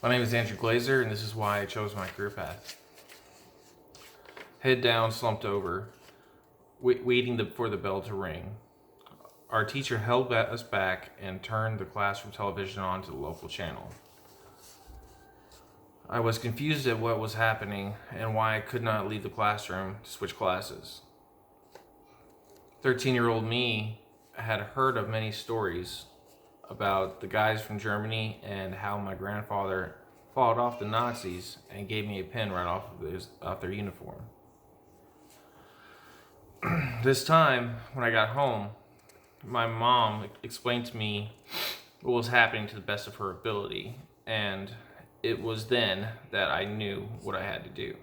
My name is Andrew Glazer, and this is why I chose my career path. Head down, slumped over, waiting for the bell to ring. Our teacher held us back and turned the classroom television on to the local channel. I was confused at what was happening and why I could not leave the classroom to switch classes. 13-year-old me had heard of many stories about the guys from Germany and how my grandfather fought off the Nazis and gave me a pin right off their uniform. This time, when I got home, my mom explained to me what was happening to the best of her ability, and it was then that I knew what I had to do.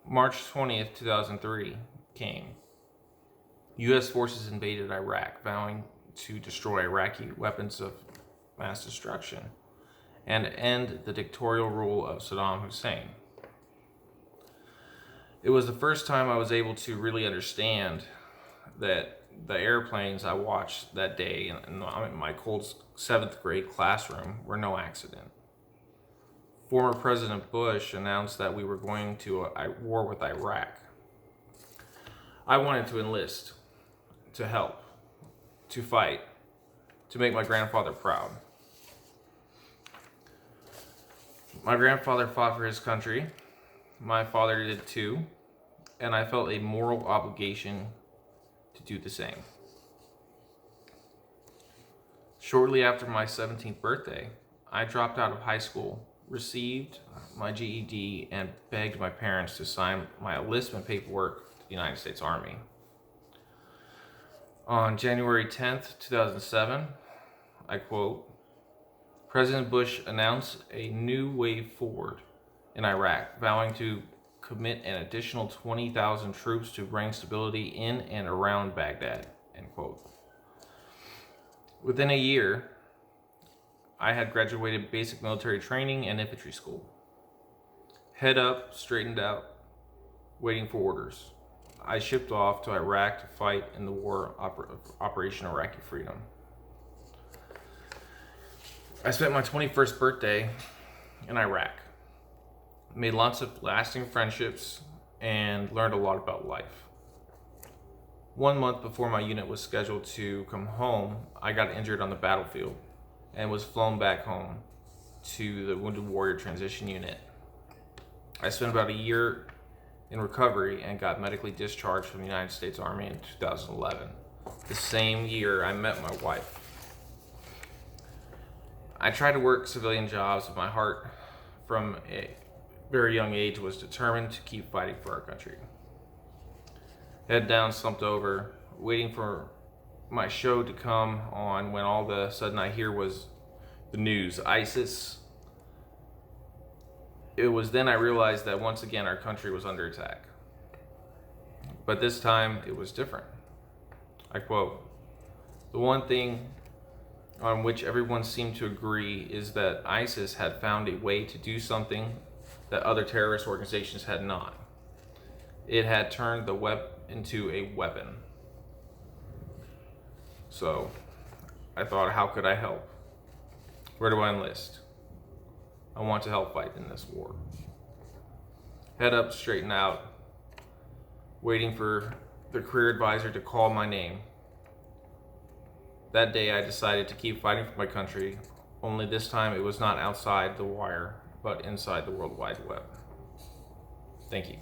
March 20th, 2003 came. U.S. forces invaded Iraq, vowing to destroy Iraqi weapons of mass destruction and end the dictatorial rule of Saddam Hussein. It was the first time I was able to really understand that the airplanes I watched that day in my cold 7th grade classroom were no accident. Former President Bush announced that we were going to a war with Iraq. I wanted to enlist, to help, to fight, to make my grandfather proud. My grandfather fought for his country. My father did too, and I felt a moral obligation to do the same. Shortly after my 17th birthday, I dropped out of high school, received my GED, and begged my parents to sign my enlistment paperwork to the United States Army. On January 10th, 2007, I quote, President Bush announced a new way forward in Iraq, vowing to commit an additional 20,000 troops to bring stability in and around Baghdad, end quote. Within a year, I had graduated basic military training and infantry school. Head up, straightened out, waiting for orders. I shipped off to Iraq to fight in the war Operation Iraqi Freedom. I spent my 21st birthday in Iraq, made lots of lasting friendships, and learned a lot about life. 1 month before my unit was scheduled to come home, I got injured on the battlefield and was flown back home to the Wounded Warrior Transition Unit. I spent about a year in recovery and got medically discharged from the United States Army in 2011. The same year I met my wife. I tried to work civilian jobs, but my heart from a very young age was determined to keep fighting for our country. Head down, slumped over, waiting for my show to come on when all of a sudden I hear was the news, ISIS. It was then I realized that once again our country was under attack. But this time it was different. I quote, the one thing on which everyone seemed to agree is that ISIS had found a way to do something that other terrorist organizations had not. It had turned the web into a weapon. So I thought, how could I help? Where do I enlist? I want to help fight in this war. Head up, straighten out, waiting for the career advisor to call my name. That day I decided to keep fighting for my country, only this time it was not outside the wire, but inside the World Wide Web. Thank you.